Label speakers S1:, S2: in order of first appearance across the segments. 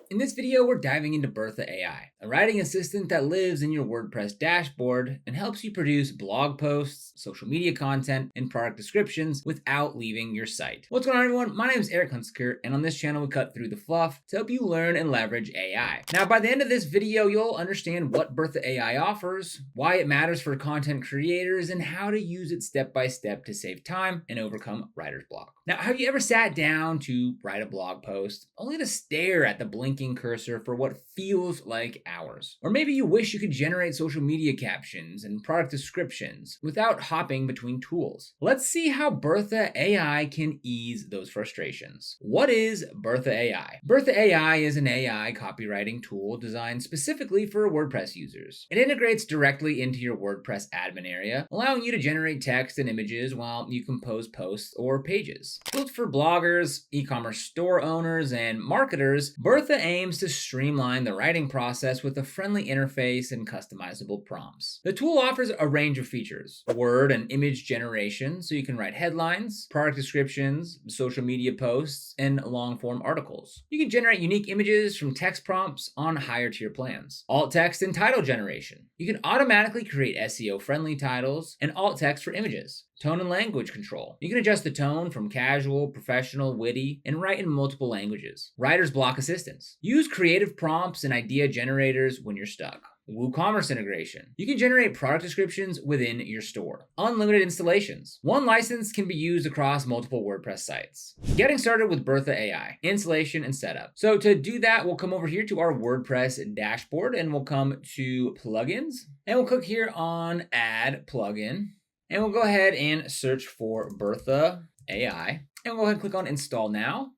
S1: In this video, we're diving into Bertha AI, a writing assistant that lives in your WordPress dashboard and helps you produce blog posts, social media content, and product descriptions without leaving your site. What's going on, everyone? My name is Eric Hunsaker, and on this channel, we cut through the fluff to help you learn and leverage AI. Now, by the end of this video, you'll understand what Bertha AI offers, why it matters for content creators, and how to use it step by step to save time and overcome writer's block. Now, have you ever sat down to write a blog post only to stare at the blinking cursor for what feels like hours? Or maybe you wish you could generate social media captions and product descriptions without hopping between tools. Let's see how Bertha AI can ease those frustrations. What is Bertha AI? Bertha AI is an AI copywriting tool designed specifically for WordPress users. It integrates directly into your WordPress admin area, allowing you to generate text and images while you compose posts or pages. Built for bloggers, e-commerce store owners, and marketers, Bertha aims to streamline the writing process with a friendly interface and customizable prompts. The tool offers a range of features: word and image generation, so you can write headlines, product descriptions, social media posts, and long-form articles. You can generate unique images from text prompts on higher tier plans. Alt text and title generation. You can automatically create SEO-friendly titles and alt text for images. Tone and language control. You can adjust the tone from casual, professional, witty, and write in multiple languages. Writer's block assistance. Use creative prompts and idea generators when you're stuck. WooCommerce integration. You can generate product descriptions within your store. Unlimited installations. One license can be used across multiple WordPress sites. Getting started with Bertha AI. Installation and setup. So to do that, we'll come over here to our WordPress dashboard and we'll come to plugins and we'll click here on add plugin. And we'll go ahead and search for Bertha AI. And we'll go ahead and click on install now.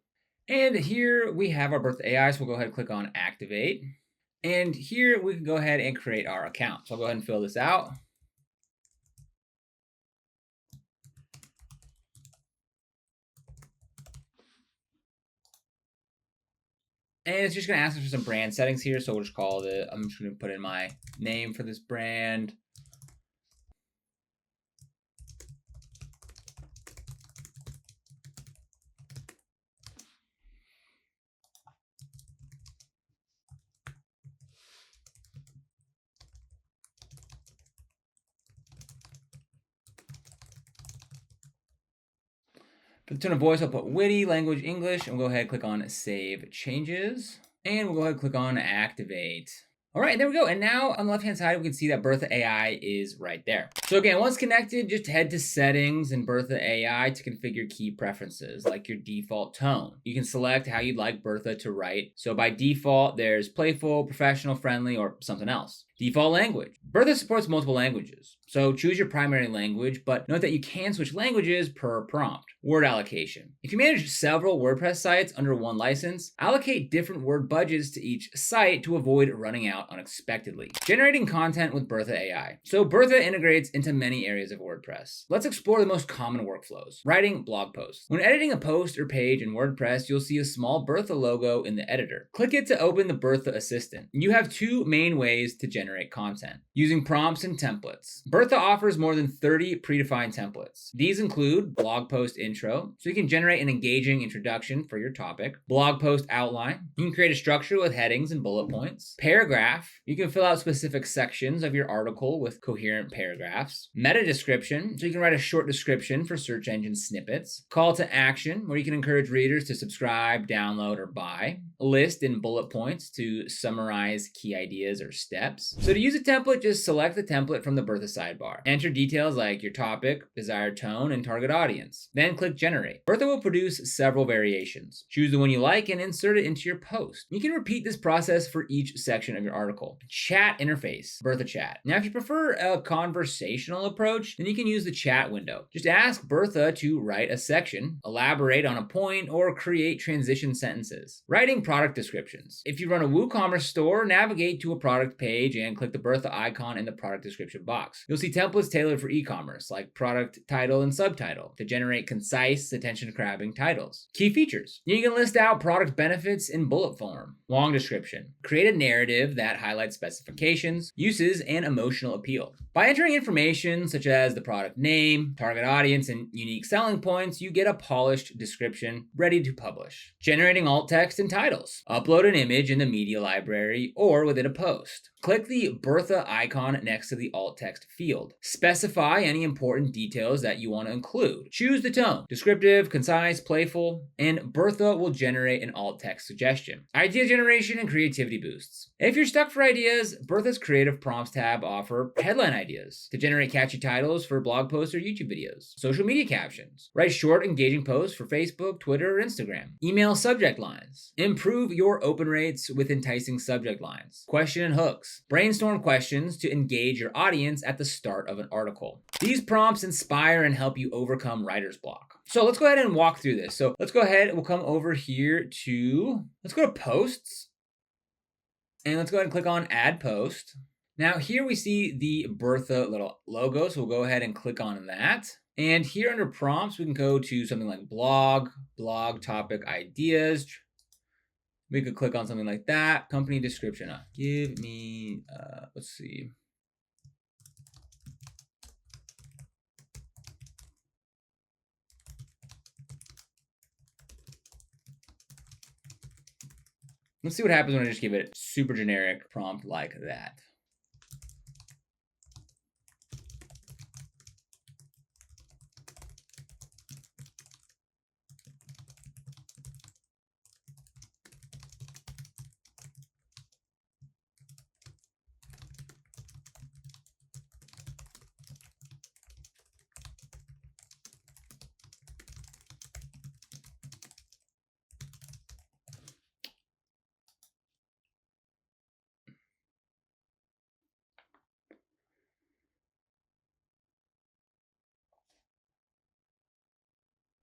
S1: And here we have our Bertha AI. So we'll go ahead and click on activate. And here we can go ahead and create our account. So I'll go ahead and fill this out. And it's just going to ask us for some brand settings here. So we'll just call it, I'm just going to put in my name for this brand. For the tone of voice, I'll put witty, language, English, and we'll go ahead and click on Save Changes. And we'll go ahead and click on Activate. All right, there we go. And now on the left-hand side, we can see that Bertha AI is right there. So again, once connected, just head to Settings in Bertha AI to configure key preferences, like your default tone. You can select how you'd like Bertha to write. So by default, there's playful, professional, friendly, or something else. Default language. Bertha supports multiple languages, so choose your primary language, but note that you can switch languages per prompt. Word allocation. If you manage several WordPress sites under one license, allocate different word budgets to each site to avoid running out unexpectedly. Generating content with Bertha AI. So Bertha integrates into many areas of WordPress. Let's explore the most common workflows. Writing blog posts. When editing a post or page in WordPress, you'll see a small Bertha logo in the editor. Click it to open the Bertha Assistant. You have two main ways to generate content. Using prompts and templates. Bertha offers more than 30 predefined templates. These include blog post intro, so you can generate an engaging introduction for your topic. Blog post outline. You can create a structure with headings and bullet points. Paragraph. You can fill out specific sections of your article with coherent paragraphs. Meta description, so you can write a short description for search engine snippets. Call to action, where you can encourage readers to subscribe, download, or buy. List and bullet points to summarize key ideas or steps. So to use a template, just select the template from the Bertha sidebar. Enter details like your topic, desired tone, and target audience. Then click generate. Bertha will produce several variations. Choose the one you like and insert it into your post. You can repeat this process for each section of your article. Chat interface, Bertha chat. Now, if you prefer a conversational approach, then you can use the chat window. Just ask Bertha to write a section, elaborate on a point, or create transition sentences. Writing product descriptions. If you run a WooCommerce store, navigate to a product page and and click the Bertha icon in the product description box. You'll see templates tailored for e-commerce, like product title and subtitle, to generate concise, attention-grabbing titles. Key features. You can list out product benefits in bullet form. Long description. Create a narrative that highlights specifications, uses, and emotional appeal. By entering information such as the product name, target audience, and unique selling points, you get a polished description ready to publish. Generating alt text and titles. Upload an image in the media library or within a post. Click the Bertha icon next to the alt text field. Specify any important details that you want to include. Choose the tone, descriptive, concise, playful, and Bertha will generate an alt text suggestion. Idea generation and creativity boosts. If you're stuck for ideas, Bertha's Creative Prompts tab offer headline ideas to generate catchy titles for blog posts or YouTube videos. Social media captions. Write short, engaging posts for Facebook, Twitter, or Instagram. Email subject lines. Improve your open rates with enticing subject lines. Question and hooks. Brainstorm questions to engage your audience at the start of an article. These prompts inspire and help you overcome writer's block. So let's go ahead and walk through this. So let's go ahead, we'll come over here to, let's go to posts. And let's go ahead and click on add post. Now here we see the Bertha little logo, so we'll go ahead and click on that. And here under prompts, we can go to something like blog topic ideas. We could click on something like that. Company description. Give me, let's see. Let's see what happens when I just give it a super generic prompt like that.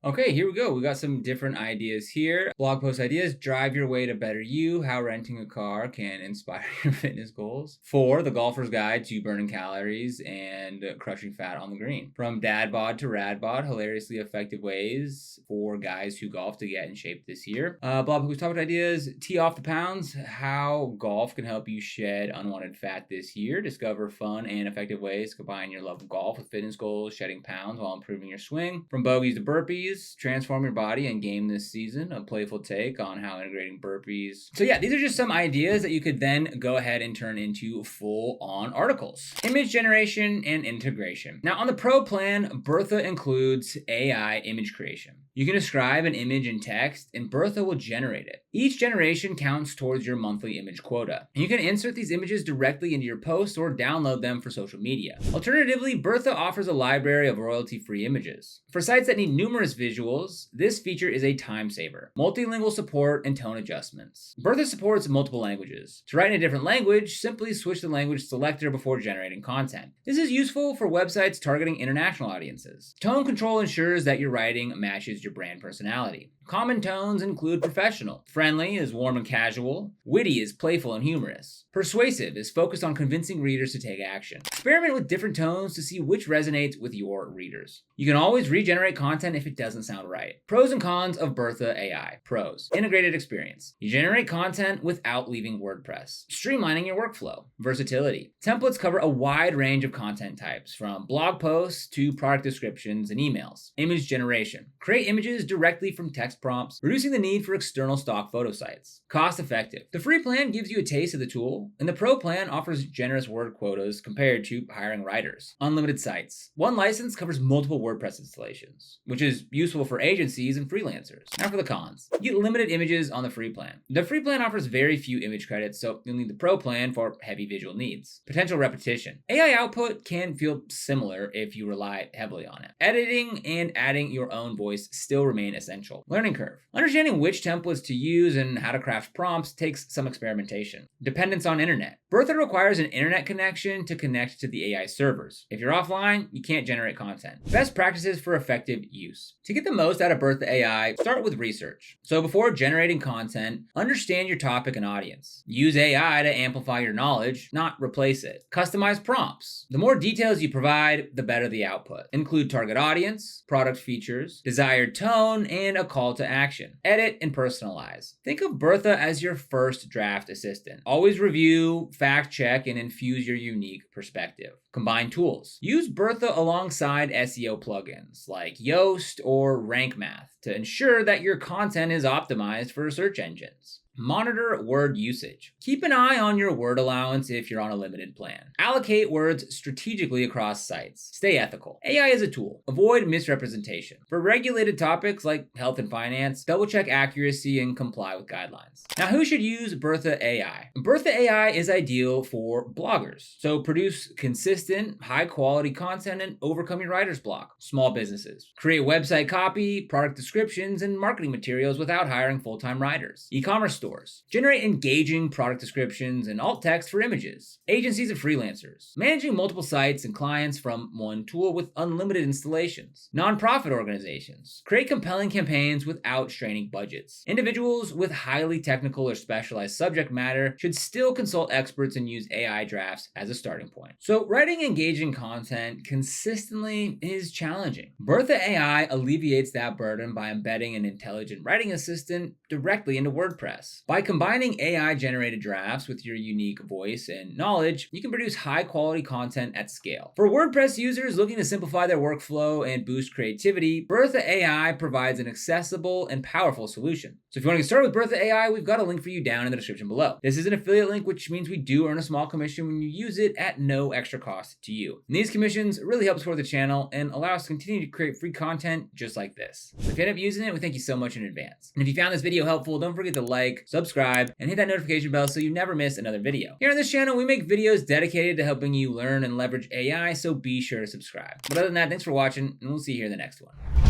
S1: Okay, here we go. We got some different ideas here. Blog post ideas, drive your way to better you, how renting a car can inspire your fitness goals. 4, the golfer's guide to burning calories and crushing fat on the green. From dad bod to rad bod, hilariously effective ways for guys who golf to get in shape this year. Blog post topic ideas, tee off the pounds, how golf can help you shed unwanted fat this year. Discover fun and effective ways to combine your love of golf with fitness goals, shedding pounds while improving your swing. From bogeys to burpees, transform your body and game this season, a playful take on how integrating burpees. So yeah, these are just some ideas that you could then go ahead and turn into full-on articles. Image generation and integration. Now on the Pro plan, Bertha includes AI image creation. You can describe an image in text and Bertha will generate it. Each generation counts towards your monthly image quota. And you can insert these images directly into your posts or download them for social media. Alternatively, Bertha offers a library of royalty-free images. For sites that need numerous visuals, this feature is a time saver. Multilingual support and tone adjustments. Bertha supports multiple languages. To write in a different language, simply switch the language selector before generating content. This is useful for websites targeting international audiences. Tone control ensures that your writing matches your brand personality. Common tones include professional. Friendly is warm and casual. Witty is playful and humorous. Persuasive is focused on convincing readers to take action. Experiment with different tones to see which resonates with your readers. You can always regenerate content if it doesn't sound right. Pros and cons of Bertha AI. Pros. Integrated experience. You generate content without leaving WordPress. Streamlining your workflow. Versatility. Templates cover a wide range of content types, from blog posts to product descriptions and emails. Image generation. Create images directly from text prompts, reducing the need for external stock photo sites. Cost effective. The free plan gives you a taste of the tool, and the pro plan offers generous word quotas compared to hiring writers. Unlimited sites. One license covers multiple WordPress installations, which is useful for agencies and freelancers. Now for the cons. You get limited images on the free plan. The free plan offers very few image credits, so you'll need the pro plan for heavy visual needs. Potential repetition. AI output can feel similar if you rely heavily on it. Editing and adding your own voice still remain essential. Learn learning curve. Understanding which templates to use and how to craft prompts takes some experimentation. Dependence on internet. Bertha requires an internet connection to connect to the AI servers. If you're offline, you can't generate content. Best practices for effective use. To get the most out of Bertha AI, start with research. So before generating content, understand your topic and audience. Use AI to amplify your knowledge, not replace it. Customize prompts. The more details you provide, the better the output. Include target audience, product features, desired tone, and a call to action. Edit and personalize. Think of Bertha as your first draft assistant. Always review, fact check, and infuse your unique perspective. Combine tools. Use Bertha alongside SEO plugins like Yoast or Rank Math to ensure that your content is optimized for search engines. Monitor word usage. Keep an eye on your word allowance if you're on a limited plan. Allocate words strategically across sites. Stay ethical. AI is a tool. Avoid misrepresentation. For regulated topics like health and finance, double-check accuracy and comply with guidelines. Now, who should use Bertha AI? Bertha AI is ideal for bloggers. So produce consistent, high-quality content and overcome your writer's block. Small businesses. Create website copy, product descriptions, and marketing materials without hiring full-time writers. E-commerce stores. Generate engaging product descriptions and alt text for images. Agencies and freelancers. Managing multiple sites and clients from one tool with unlimited installations. Nonprofit organizations. Create compelling campaigns without straining budgets. Individuals with highly technical or specialized subject matter should still consult experts and use AI drafts as a starting point. So writing engaging content consistently is challenging. Bertha AI alleviates that burden by embedding an intelligent writing assistant directly into WordPress. By combining AI-generated drafts with your unique voice and knowledge, you can produce high-quality content at scale. For WordPress users looking to simplify their workflow and boost creativity, Bertha AI provides an accessible and powerful solution. So if you want to get started with Bertha AI, we've got a link for you down in the description below. This is an affiliate link, which means we do earn a small commission when you use it at no extra cost to you. And these commissions really help support the channel and allow us to continue to create free content just like this. So if you end up using it, we thank you so much in advance. And if you found this video helpful, don't forget to like, subscribe, and hit that notification bell so you never miss another video. Here on this channel, we make videos dedicated to helping you learn and leverage AI, so be sure to subscribe. But other than that, thanks for watching, and we'll see you here in the next one.